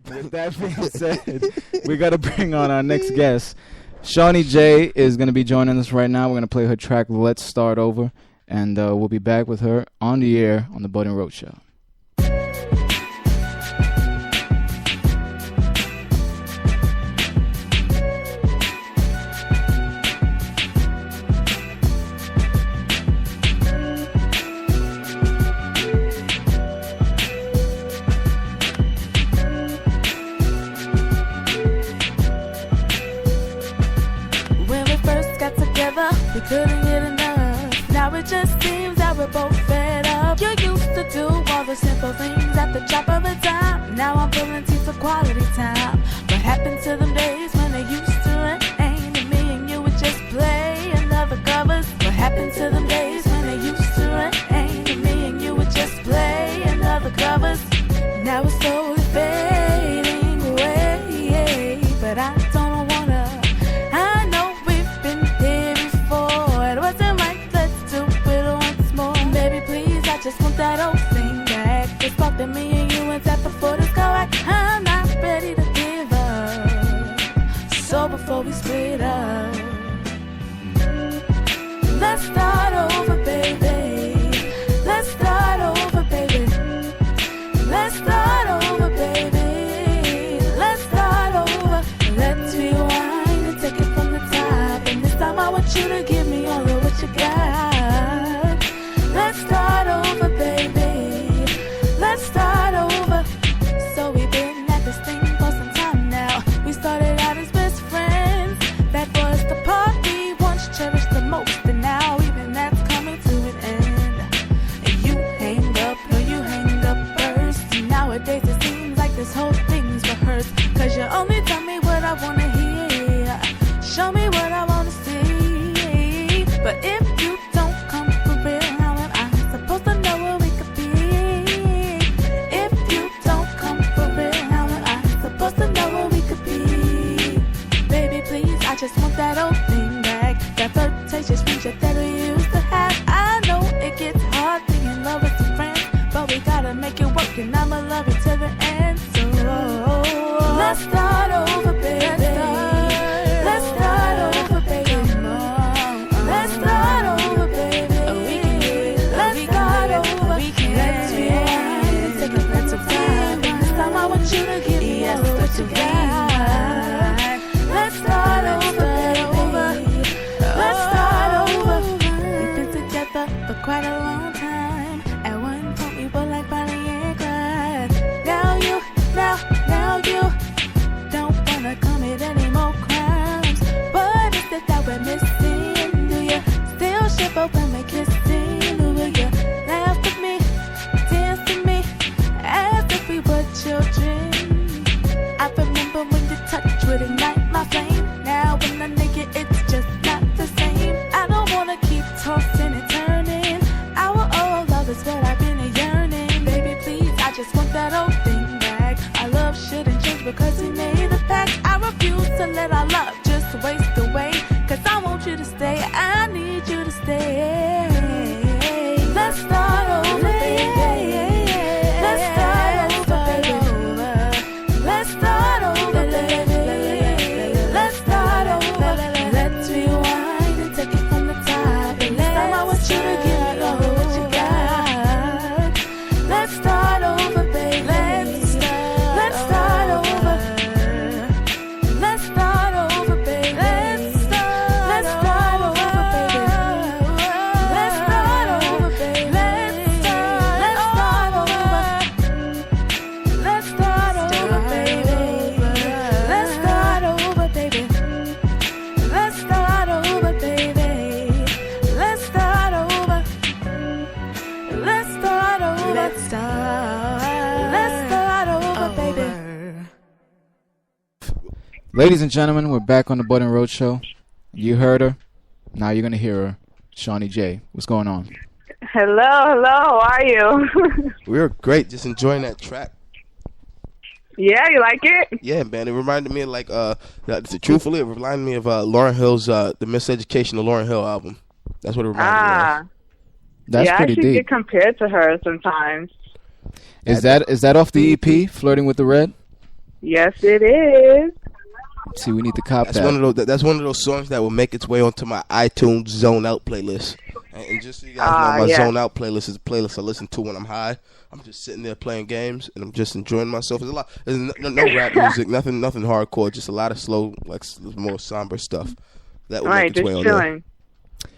With that being said, we got to bring on our next guest. Shawnee J is going to be joining us right now. We're going to play her track, Let's Start Over, and we'll be back with her on the air on the Bud and Roach Show. We couldn't get enough. Now it just seems that we're both fed up. You used to do all the simple things at the drop of a dime. Now I'm pulling teeth for quality time. What happened to them days when they used to rain and me and you would just play another covers? What happened to them days when they used to rain and me and you would just play another covers? Now it's slowly fading away, but I don't wanna. I know we've been here before. It wasn't right, let's do it once more. Baby, please, I just want that old thing back. The spark that me and you went at before this go back. I'm not ready to give up. So before we split up, let's start over, baby. Let's start over, baby. Let's start over, baby. Let's start over. Let's rewind and take it from the top. And this time I want you to give me all of what you got. Let's start over, baby. Let's start over. So we've been at this thing for some time now. We started out as best friends. That was the part we once cherished the most. And now even that's coming to an end. And you hang up, no, you hang up first. And nowadays it seems like this whole thing's rehearsed. Cause you only tell me what I wanna hear. Show me what I wanna see. But if you don't come for real, how am I supposed to know where we could be? If you don't come for real, how am I supposed to know where we could be? Baby, please, I just want that old thing back. That flirtatious friendship that we used to have. I know it gets hard being in love with some friends, but we gotta make it work, and I'ma love you to the end. So let's start over, baby. Let's start over, baby. Let's start over, baby. Let's start over. Let's rewind and take a breath of time. This time I want you to give me all of what you got. Let's start over, baby. Let's start over. We've been together for quite a long time. At one point we were like Bonnie and Clyde. Now you don't wanna commit any more crimes. What is it that we're missing? Do you still shiver when we're kissing? Will you laugh with me, dance with me, as if we were children? I remember when your touch would ignite my flame. Now when I naked, it's just not the same. I don't wanna keep tossing and turning. Our old love is what I've been yearning. Baby, please, I just want that old thing back. Our love shouldn't change because we made a pact. I refuse to let our love just waste away. Cause I want you to stay, I need you to stay. Let's start over, baby. Let's start over, baby. Let's start over, baby. Let's start over. Let's rewind and take it from the top. And this time I want you to give me all of what you got. Let's start over, baby. Let's start over. Let's start over, baby. Let's start over, baby. Let's start over, baby. Let's start over. Let's start over, baby. Let's start over, baby. Let's start over, baby. Let's start over. Let's start over. Let's start over, baby. Ladies and gentlemen, we're back on the Bud and Roach Show. You heard her. Now you're going to hear her. Shawnee J. What's going on? Hello, how are you? We're great, just enjoying that track. Yeah, you like it? Yeah, man, it reminded me of truthfully, it reminded me of Lauryn Hill's The Miseducation of Lauryn Hill album. That's what it reminded me of. That's yeah, pretty I should deep. get compared to her sometimes. Is that off the EP, Flirting with the Red? Yes, it is. See, we need to cop That's that. that's one of those songs that will make its way onto my iTunes Zone Out playlist. And just so you guys know, my yeah. Zone Out playlist is a playlist I listen to when I'm high. I'm just sitting there playing games and I'm just enjoying myself. There's no rap music, nothing hardcore, just a lot of slow, like more somber stuff that will Right, make its way just on chilling.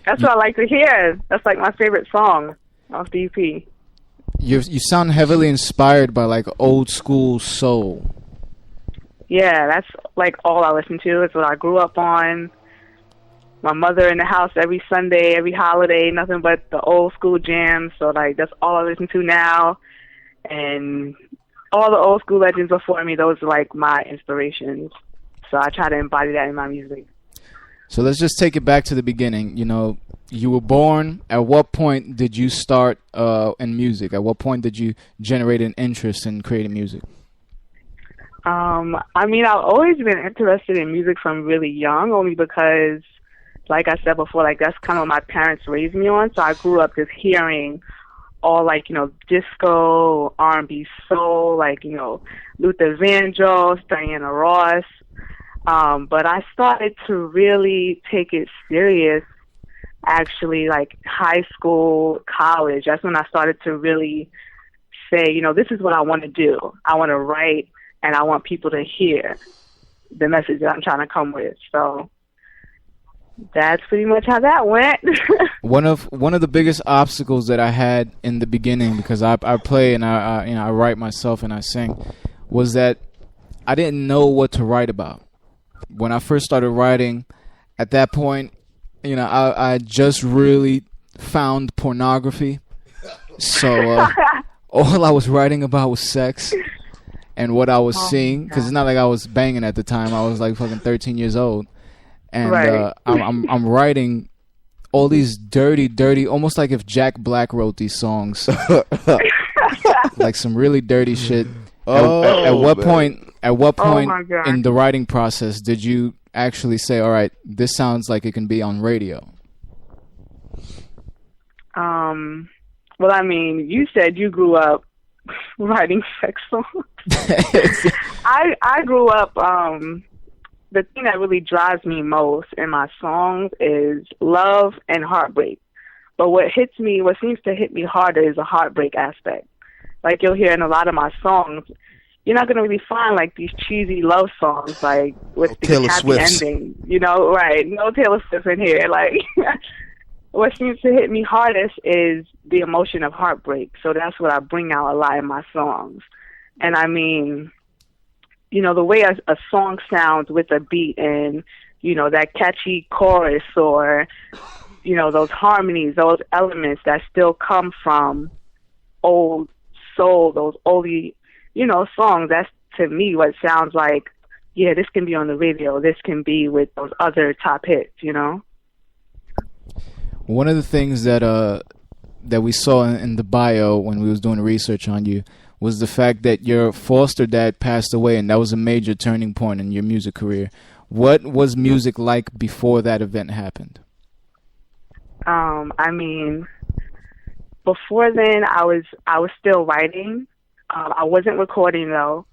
That's what I like to hear. That's like my favorite song off the EP. You sound heavily inspired by like old school soul. Yeah, that's like all I listen to. It's what I grew up on. My mother in the house every Sunday, every holiday, nothing but the old school jams. So like that's all I listen to now. And all the old school legends before me, those are like my inspirations. So I try to embody that in my music. So let's just take it back to the beginning. You know, you were born. At what point did you start in music? At what point did you generate an interest in creating music? I mean, I've always been interested in music from really young, only because, like I said before, like that's kind of what my parents raised me on. So I grew up just hearing all like, you know, disco, R&B, soul, like, you know, Luther Vandross, Diana Ross. But I started to really take it serious, actually, like high school, college. That's when I started to really say, you know, this is what I want to do. I want to write, and I want people to hear the message that I'm trying to come with. So that's pretty much how that went. One of the biggest obstacles that I had in the beginning, because I play and I write myself and I sing, was that I didn't know what to write about. When I first started writing, at that point, you know, I just really found pornography. So all I was writing about was sex and what I was seeing, because it's not like I was banging at the time. I was like fucking 13 years old. And Right. I'm writing all these dirty, almost like if Jack Black wrote these songs, like some really dirty shit. At what point my God. in the writing process did you actually say, all right, this sounds like it can be on radio? Well, I mean, you said you grew up writing sex songs. I grew up, the thing that really drives me most in my songs is love and heartbreak. But what seems to hit me harder is the heartbreak aspect. Like you'll hear in a lot of my songs, you're not going to really find like these cheesy love songs, like with the Taylor happy Swift's. ending, you know, right? No Taylor Swift in here. Like, what seems to hit me hardest is the emotion of heartbreak. So that's what I bring out a lot in my songs. And I mean, you know, the way a song sounds with a beat and, you know, that catchy chorus or, you know, those harmonies, those elements that still come from old soul, those oldie, you know, songs, that's to me what sounds like, yeah, this can be on the radio, this can be with those other top hits, you know? One of the things that we saw in the bio when we was doing research on you was the fact that your foster dad passed away, and that was a major turning point in your music career. What was music like before that event happened? I mean, before then, I was still writing. I wasn't recording though,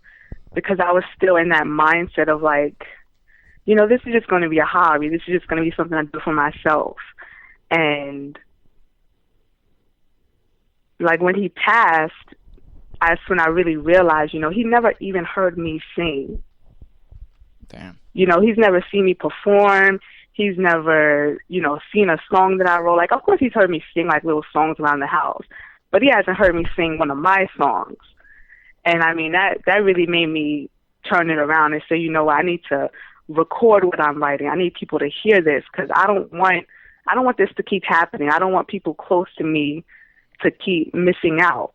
because I was still in that mindset of like, you know, this is just going to be a hobby. This is just going to be something I do for myself. And like when he passed, that's when I really realized, you know, he never even heard me sing. Damn. You know, he's never seen me perform. He's never, you know, seen a song that I wrote. Like, of course he's heard me sing like little songs around the house, but he hasn't heard me sing one of my songs. And I mean, that really made me turn it around and say, you know what, I need to record what I'm writing. I need people to hear this, because I don't want this to keep happening. I don't want people close to me to keep missing out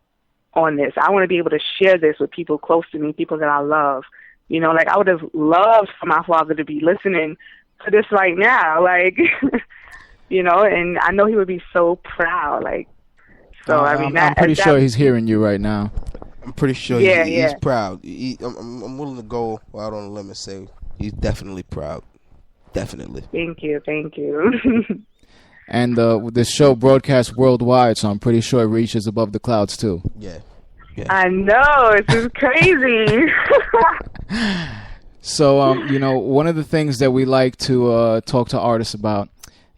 on this. I want to be able to share this with people close to me, people that I love. You know, like I would have loved for my father to be listening to this right now, like, you know, and I know he would be so proud. Like, so I mean, I'm pretty sure he's hearing you right now. I'm pretty sure Yeah, he's proud. I'm willing to go out on a limb and say he's definitely proud. Definitely. Thank you. And this show broadcasts worldwide, so I'm pretty sure it reaches above the clouds too. Yeah. I know, it's just crazy. So, one of the things that we like to talk to artists about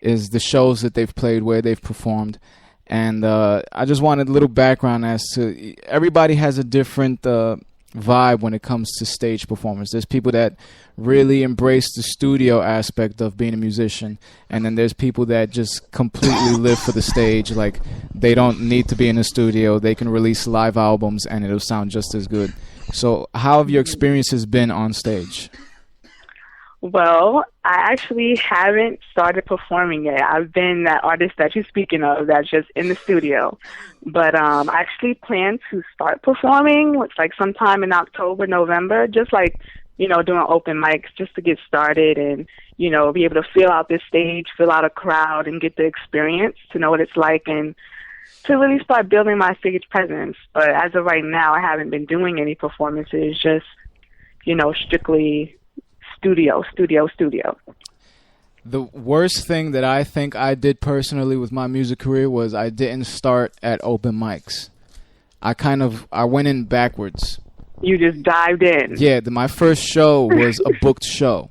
is the shows that they've played, where they've performed. And I just wanted a little background as to everybody has a different vibe when it comes to stage performance. There's people that really embrace the studio aspect of being a musician, and then there's people that just completely live for the stage. Like, they don't need to be in the studio. They can release live albums and it'll sound just as good. So how have your experiences been on stage? Well, I actually haven't started performing yet. I've been that artist that you're speaking of that's just in the studio. But I actually plan to start performing. It's like sometime in October, November, just like, doing open mics just to get started and, be able to feel out this stage, feel out a crowd and get the experience to know what it's like and to really start building my stage presence. But as of right now, I haven't been doing any performances, just, strictly studio. The worst thing that I think I did personally with my music career was I didn't start at open mics. I went in backwards. You just dived in. Yeah, my first show was a booked show.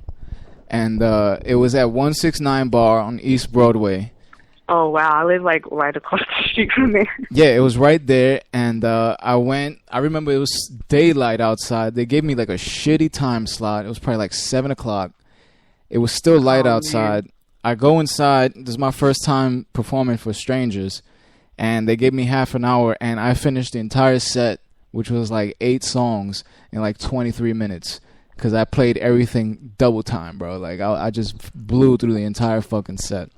And it was at 169 Bar on East Broadway. Oh, wow. I live, right across the street from there. Yeah, it was right there. And I went. I remember it was daylight outside. They gave me, a shitty time slot. It was probably, 7 o'clock. It was still light outside. Man. I go inside. This is my first time performing for strangers. And they gave me half an hour. And I finished the entire set, which was, 8 songs in, 23 minutes. Because I played everything double time, bro. I just blew through the entire fucking set.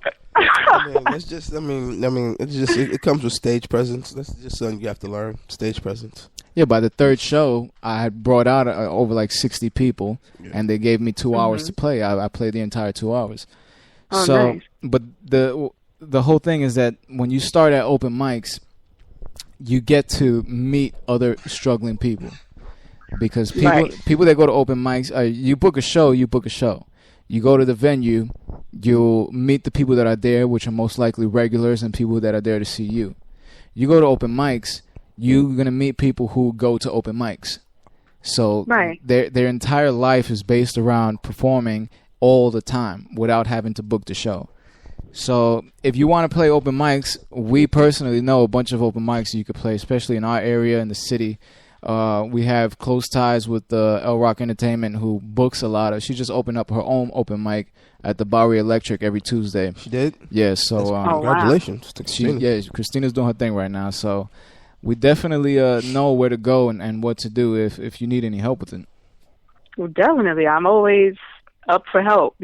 It's just, it comes with stage presence. That's just something you have to learn, stage presence. Yeah, by the third show, I had brought out over 60 people, and they gave me 2 hours to play. I played the entire 2 hours. Oh, nice. But the whole thing is that when you start at open mics, you get to meet other struggling people. Because people that go to open mics, you book a show. You go to the venue, you'll meet the people that are there, which are most likely regulars and people that are there to see you. You go to open mics, you're going to meet people who go to open mics. So their entire life is based around performing all the time without having to book the show. So if you want to play open mics, we personally know a bunch of open mics you could play, especially in our area, in the city. We have close ties with El Rock Entertainment, who books a lot of. She just opened up her own open mic at the Bowery Electric every Tuesday. She did? Yeah, so congratulations to Christina. Christina's doing her thing right now. So we definitely know where to go and what to do if you need any help with it. Well, definitely. I'm always up for help,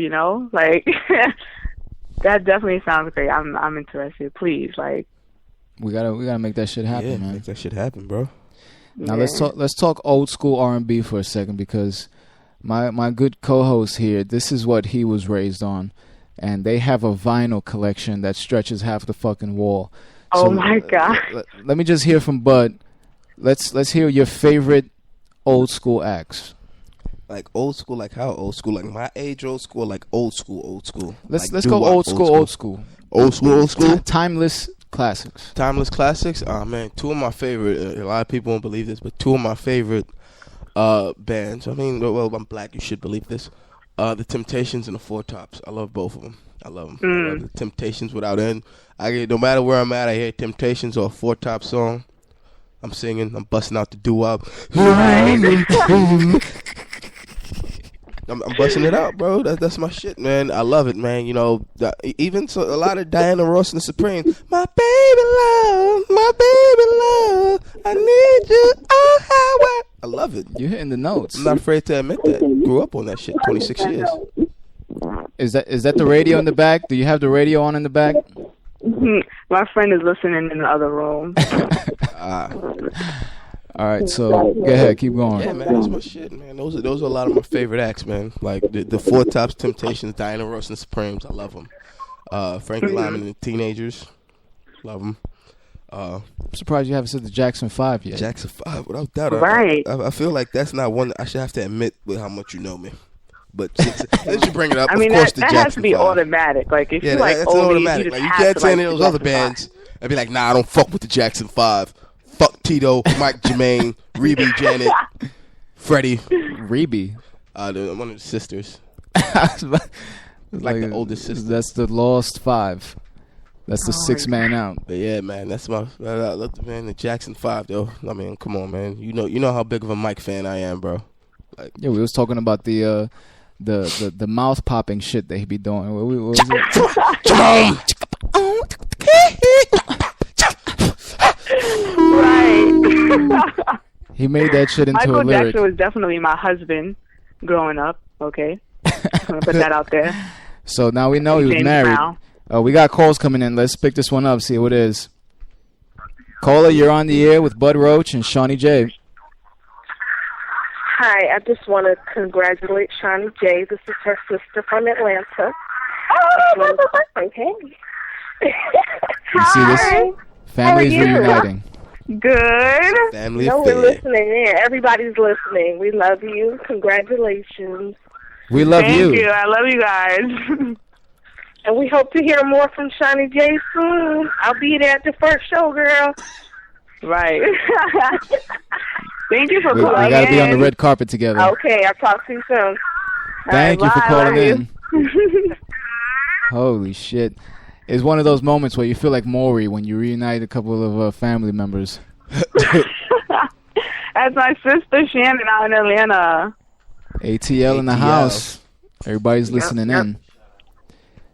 That definitely sounds great. I'm interested. Please, we gotta make that shit happen, man. Make that shit happen, bro. Now let's talk old school R&B for a second, because my good co-host here, this is what he was raised on, and they have a vinyl collection that stretches half the fucking wall. Oh my God! Let me just hear from Bud. Let's hear your favorite old school acts. Old school, how old school? My age old school, old school. Let's go old school. Old school. Timeless classics. Timeless classics. Oh man, two of my favorite. A lot of people won't believe this, but two of my favorite bands. I'm black. You should believe this. The Temptations and the Four Tops. I love both of them. I love them. I love the Temptations without end. No matter where I'm at, I hear Temptations or a Four Top song. I'm singing. I'm busting out the doo-wop. I'm busting it out, bro. That's my shit, man. I love it, man. Even a lot of Diana Ross and the Supremes. My baby love, I need you. Oh, I love it. You're hitting the notes. I'm not afraid to admit that. Grew up on that shit. 26 years. Is that the radio in the back? Do you have the radio on in the back? My friend is listening in the other room. All right, so go ahead, keep going. Yeah, man, that's my shit, man. Those are a lot of my favorite acts, man. The Four Tops, Temptations, Diana Ross and the Supremes. I love them. Frankie Lyman and the Teenagers. Love them. I'm surprised you haven't said the Jackson 5 yet. Jackson 5, without doubt. Right. I feel like that's not one I should have to admit with how much you know me. But since you bring it up, of course, that Jackson has to be 5. automatic. If you that's automatic. You can't say any of those other bands and be like, nah, I don't fuck with the Jackson 5. Fuck Tito, Mike Jermaine, Reby, Janet, Freddie. Rebe? One of the sisters. like the oldest sister. That's the lost five. That's the sixth man out. But yeah, man, that's I love the Jackson 5 though. I mean, come on, man. You know how big of a Mike fan I am, bro. Like, yeah, we was talking about the mouth popping shit that he be doing. What was it? Right. He made that shit into Michael a lyric. Jackson was definitely my husband growing up. Okay, I'm gonna put that out there. So now we know he was James married. Brown. We got calls coming in. Let's pick this one up. See what it is. Caller, you're on the air with Bud Roach and Shawnee J. Hi, I just want to congratulate Shawnee J. This is her sister from Atlanta. Okay. You see this? Families reuniting. Good. family No, affair. we're listening. Yeah, everybody's listening. We love you. Congratulations. We love Thank you. I love you guys. And we hope to hear more from Shawnee J soon. I'll be there at the first show, girl. Right. Thank you for We calling got to be on the in. red carpet together. Okay, I'll talk to you soon. Thank you for bye. calling Love in. Holy shit. It's one of those moments where you feel like Maury when you reunite a couple of family members. That's my sister Shannon out in Atlanta. ATL in the ATL. house. Everybody's listening yep. in.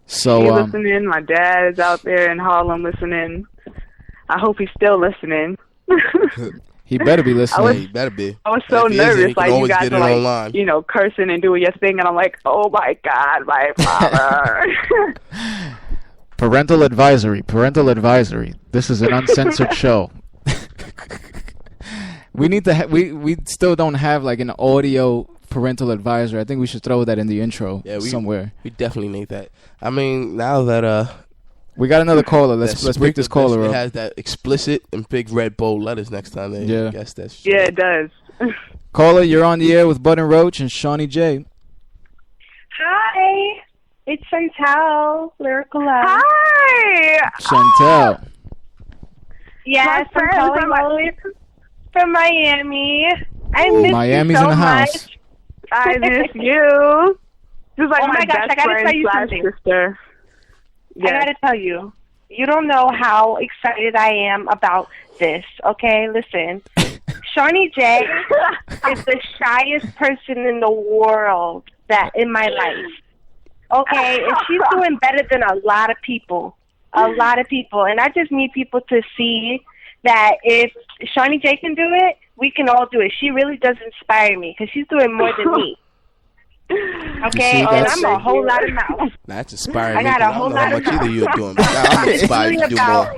So, He's listening. My dad is out there in Harlem listening. I hope he's still listening. he better be listening. He better be. I was so If he isn't, nervous, he can like you always guys get are it like, online. you know, cursing and doing your thing, and I'm like, oh my God, my father. Parental advisory. Parental advisory. This is an uncensored show. We need to. We still don't have like an audio parental advisory. I think we should throw that in the intro somewhere. We definitely need that. I mean, now that We got another caller. Let's pick this caller It up. has that explicit and big red bold letters next time they guess that shit. Yeah, it does. Caller, you're on the air with Bud and Roach and Shawnee J. Hi, it's Chantal, Lyrical Love. Hi. Chantel. Yes, My I'm friend calling from- all the way from Miami. I miss Miami's you so in the house. much. I miss you. Just like Oh my my gosh, best I gotta friend tell you slash something. sister. I gotta tell you, you don't know how excited I am about this. Okay, listen. Shawnee J is the shyest person in the world in my life. Okay, and she's doing better than a lot of people. And I just need people to see that if Shawnee J can do it, we can all do it. She really does inspire me because she's doing more than me. Okay, and I'm a whole lot of mouth. That's inspiring. I got me, a 'cause whole I don't know how lot of much either you're doing. But now I'm inspired to do more.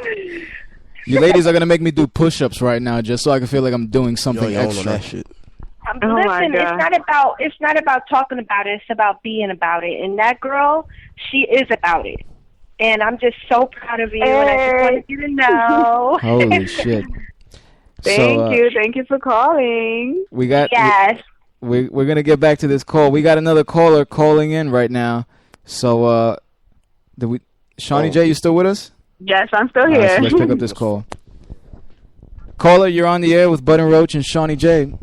You ladies are gonna make me do push-ups right now just so I can feel like I'm doing something You're on extra. that shit. Oh my Listen, God. it's not about talking about it. It's about being about it. And that girl, she is about it. And I'm just so proud of you. And I just wanted you to know. Holy shit! Thank you. Thank you for calling. We got. Yes. We're gonna get back to this call. We got another caller calling in right now. So, Shawnee J, you still with us? Yes, I'm still All here. right, so let's pick up this call. Caller, you're on the air with Bud and Roach and Shawnee J.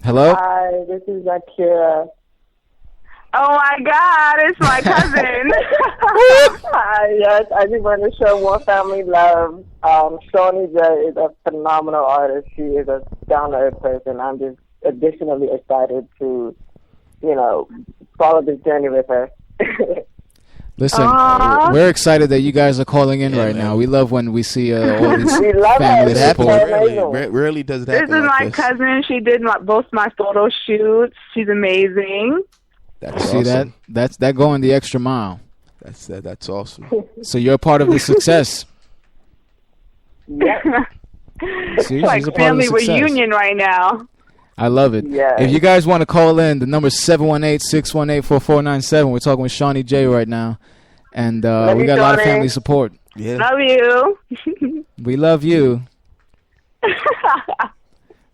Hello? Hi, this is Akira. Oh my God, it's my cousin. Hi, yes, I just want to show more family love. Shawnee J is a phenomenal artist. She is a down-to-earth person. I'm just additionally excited to, follow this journey with her. Listen, Aww. we're excited that you guys are calling in right man. now. We love when we see all these We love family it. It happens support. rarely does it This is happen my like this. cousin. She did both my photo shoots. She's amazing. That's See awesome. that going the extra mile. That's awesome. So you're a part of the success. Yep. See, Like she's a part of the family success. reunion right now. I love it. Yes. If you guys want to call in, the number is 718-618-4497. We're talking with Shawnee J right now. And Love we you, got a lot of Shawnee. family support. Yeah. Love you. We love you.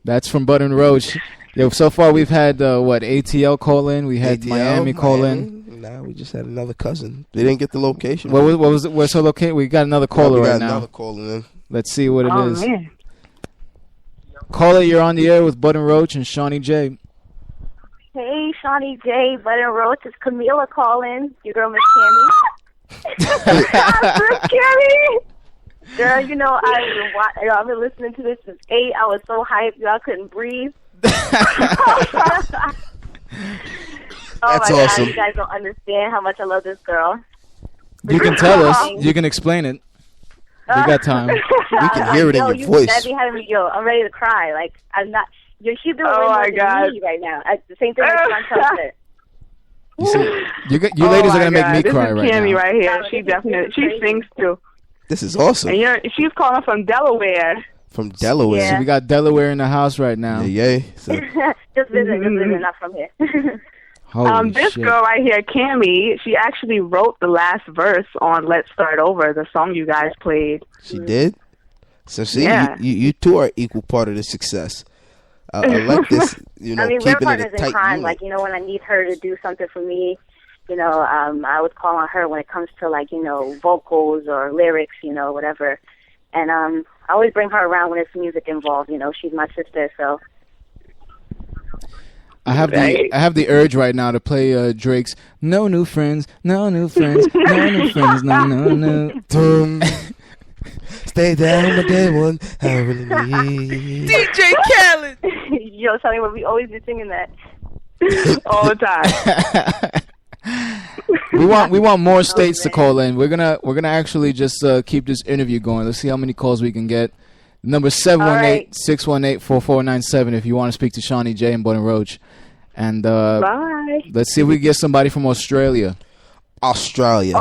That's from Bud and Roach. Yo, so far we've had, ATL call in. We had ATL, Miami call in. Now we just had another cousin. They didn't get the location. What's her location? We got another caller we got right now. another calling in. Let's see what it is. Man. Caller, you're on the air with Bud and Roach and Shawnee J. Hey, Shawnee J, Bud and Roach, it's Camila calling. Your girl, Miss Cammy. Miss Cammy! Girl, you know, I've been listening to this since 8. I was so hyped, y'all couldn't breathe. That's my God, awesome. you guys don't understand how much I love this girl. You can tell us. You can explain it. We got time. We can hear it in your you voice. Be having me, I'm ready to cry. Like, I'm not. She's doing way Oh, more my than God. me right now. The same thing as Chantel said. You see, you ladies are gonna make me cry this right is Cammy now. right here. No, She this is definitely crazy. sings too. This is awesome. And she's calling from Delaware. From Delaware. Yeah. So we got Delaware in the house right now. Yeah. So, Just visiting, not from here. Holy This shit. girl right here, Cammy, she actually wrote the last verse on "Let's Start Over," the song you guys played. she did? So see, Yeah. you two are equal part of the success. I like this, you know, I mean, we're keeping it partners a in tight crime. unit. Like, when I need her to do something for me, I would call on her when it comes to, like, vocals or lyrics, whatever. And I always bring her around when there's music involved. She's my sister, so. I have the urge right now to play Drake's "No New Friends, No New Friends, No New Friends, No." Boom. Stay down my day one. I really need. DJ Khaled. Yo, tell me what we always be singing that. all the time. we want more states to call in. We're gonna actually just keep this interview going. Let's see how many calls we can get. Number 718-618-4497 if you want to speak to Shawnee J and Bud and Roach. And Bye. let's see if we can get somebody from Australia. Australia.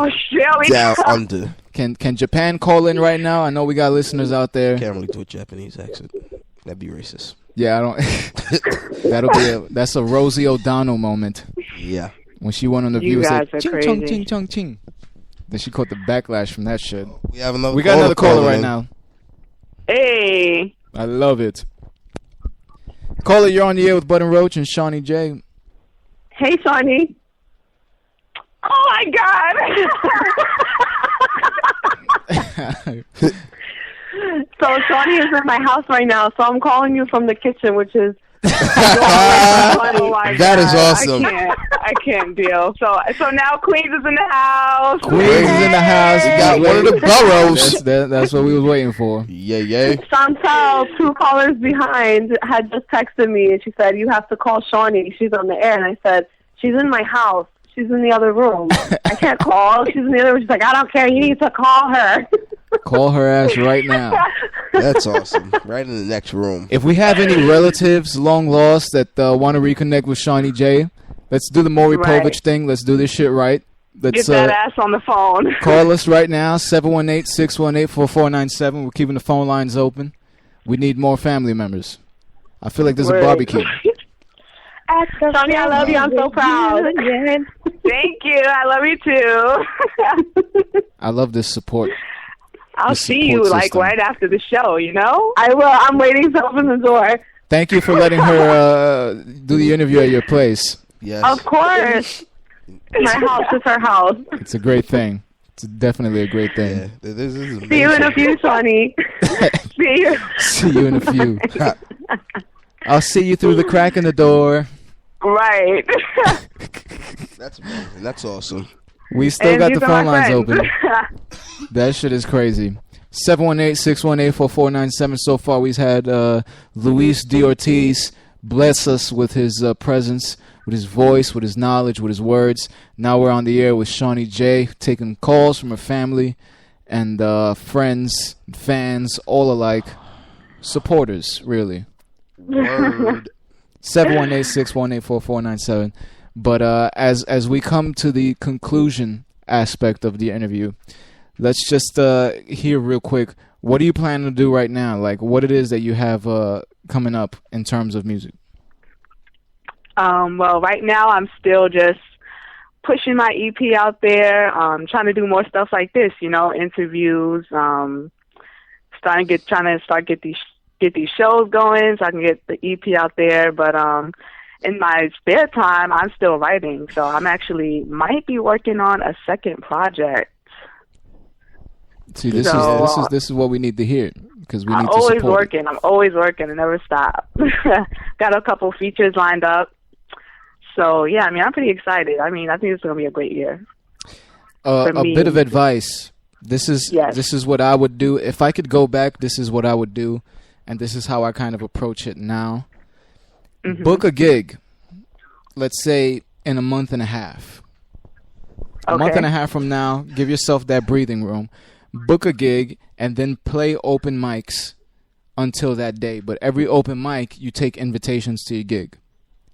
Down under. Can Japan call in right now? I know we got listeners out there. Can't really do a Japanese accent. That'd be racist. Yeah, I don't. That's a Rosie O'Donnell moment. Yeah. When she went on the You View and guys said, are ching, crazy. chong, ching, chong, ching. Then she caught the backlash from that shit. We have another. We got another caller calling right in. now. Hey. I love it. Caller, you're on the air with Bud and Roach and Shawnee J. Hey, Shawnee. Oh, my God. So, Shawnee is in my house right now, so I'm calling you from the kitchen, which is... Oh my That is God. awesome. I can't deal. So now Queens is in the house. Queens is in the house. We got one of the boroughs. That's what we was waiting for. Yeah. Chantel, 2 callers behind, had just texted me, and she said, you have to call Shawnee. She's on the air. And I said, she's in my house. She's in the other room. I can't call. She's in the other room. She's like, I don't care. You need to call her. Call her ass right now. That's awesome. Right in the next room. If we have any relatives long lost that want to reconnect with Shawnee J, let's do the Maury Right. Povich thing. Let's do this shit right. Let's Get that ass on the phone. call us right now, 718-618-4497. We're keeping the phone lines open. We need more family members. I feel like there's a Word. barbecue. Shawnee, I love you. I'm so proud. Thank you. I love you too. I love this support. I'll The see you support like system. right after the show, you know? I will. I'm waiting to open the door. Thank you for letting her do the interview at your place. Yes. Of course. My house is her house. It's a great thing. It's definitely a great thing. Yeah. This is See you in a few, Shawnee. See you. See you in a few. I'll see you through the crack in the door. Right. That's amazing. That's awesome. We still And got these the are my phone lines friends. open. That shit is crazy. 718-618-4497. So far, we've had Luis D. Ortiz bless us with his presence, with his voice, with his knowledge, with his words. Now we're on the air with Shawnee J, taking calls from her family and friends, fans, all alike. Supporters, really. Word. 718-618-4497. But as we come to the conclusion aspect of the interview, let's just hear real quick, what are you planning to do right now? Like, what it is that you have coming up in terms of music? Well, right now I'm still just pushing my EP out there, trying to do more stuff like this, you know, interviews, trying to get these shows going so I can get the EP out there. But in my spare time, I'm still writing, so I'm actually might be working on a second project. See, this So, is what we need to hear. because we I'm need to always support working. I'm always working. I never stop. Got a couple features lined up. So, yeah, I mean, I'm pretty excited. I mean, I think it's going to be a great year. A bit of advice. This is what I would do. If I could go back, this is what I would do. And this is how I kind of approach it now. Mm-hmm. Book a gig, let's say, in a month and a half. A month and a half from now, give yourself that breathing room. Book a gig, and then play open mics until that day. But every open mic, you take invitations to your gig.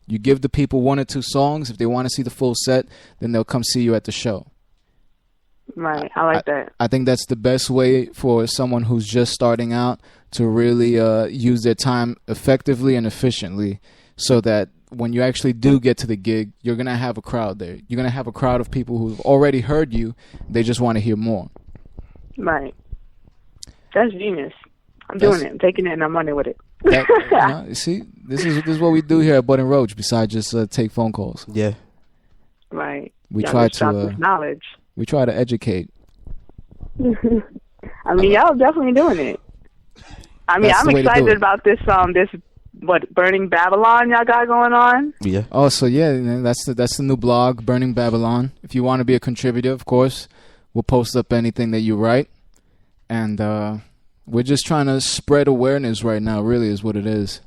You give the people 1 or 2 songs. If they want to see the full set, then they'll come see you at the show. Right, I like that. I think that's the best way for someone who's just starting out to really use their time effectively and efficiently, so that when you actually do get to the gig, you're going to have a crowd there. You're going to have a crowd of people who've already heard you. They just want to hear more. Right. That's genius. I'm doing it. I'm taking it and I'm running with it. You see, this is what we do here at Bud and Roach. Besides just take phone calls. Yeah. Right. We try to knowledge. We try to educate. I mean, y'all definitely doing it. I mean, I'm excited about this Burning Babylon y'all got going on. Yeah. Oh, so yeah, that's the new blog, Burning Babylon. If you want to be a contributor, of course, we'll post up anything that you write, and we're just trying to spread awareness right now. Really, is what it is.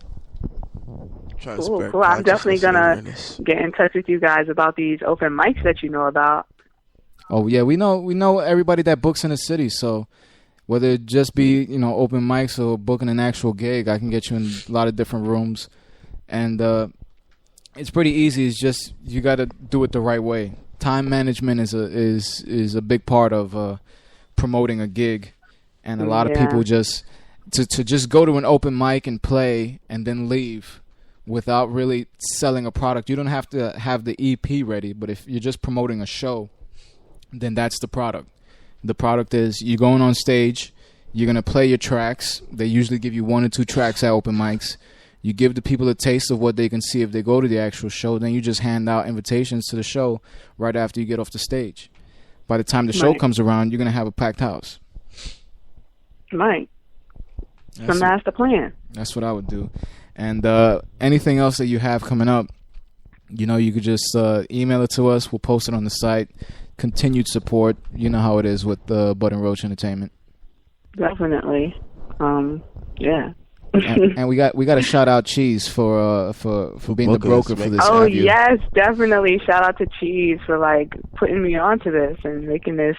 Cool. I'm definitely gonna get in touch with you guys about these open mics that you know about. Oh yeah, we know everybody that books in the city. So whether it just be open mics or booking an actual gig, I can get you in a lot of different rooms, and it's pretty easy. It's just you got to do it the right way. Time management is a big part of promoting a gig, and a lot of people just to just go to an open mic and play and then leave without really selling a product. You don't have to have the EP ready, but if you're just promoting a show, then that's the product. The product is you're going on stage, you're going to play your tracks. They usually give you 1 or 2 tracks at open mics. You give the people a taste of what they can see if they go to the actual show. Then you just hand out invitations to the show right after you get off the stage. By the time the show comes around, you're going to have a packed house. Right. It's a master plan. That's what I would do. And anything else that you have coming up, you could just email it to us. We'll post it on the site. Continued support. You know how it is with Bud and Roach Entertainment. Definitely. Yeah. and we got to shout out Cheese for being the broker for this interview. Yes, definitely. Shout out to Cheese for putting me onto this and making this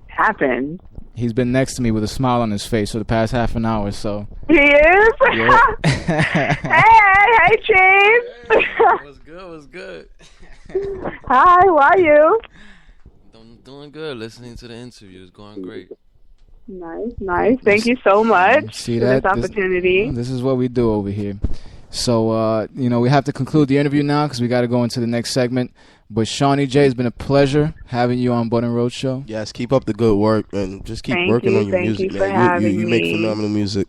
happen. He's been next to me with a smile on his face for the past half an hour, so. He is? Yeah. Hey, Cheese. What's good? Hi, how are you? I'm doing good. Listening to the interview is going great. Nice. Thank you so much for this opportunity. This is what we do over here. So, we have to conclude the interview now because we got to go into the next segment. But Shawnee J, it's been a pleasure having you on Bud and Roach Show. Yes, keep up the good work and just keep working on your music, man. You make phenomenal music.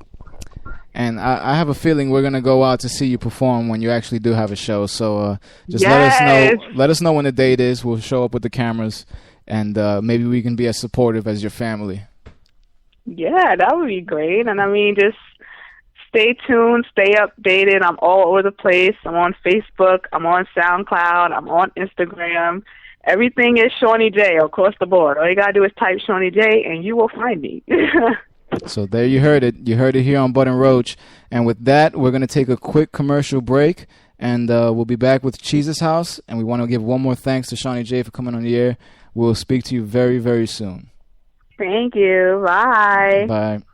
And I have a feeling we're gonna go out to see you perform when you actually do have a show. So just let us know when the date is. We'll show up with the cameras, and maybe we can be as supportive as your family. Yeah, that would be great. And I mean, just stay tuned, stay updated. I'm all over the place. I'm on Facebook. I'm on SoundCloud. I'm on Instagram. Everything is Shawnee J across the board. All you got to do is type Shawnee J and you will find me. So there you heard it. You heard it here on Bud and Roach. And with that, we're going to take a quick commercial break. And we'll be back with Cheese's House. And we want to give one more thanks to Shawnee J for coming on the air. We'll speak to you very, very soon. Thank you. Bye. Bye.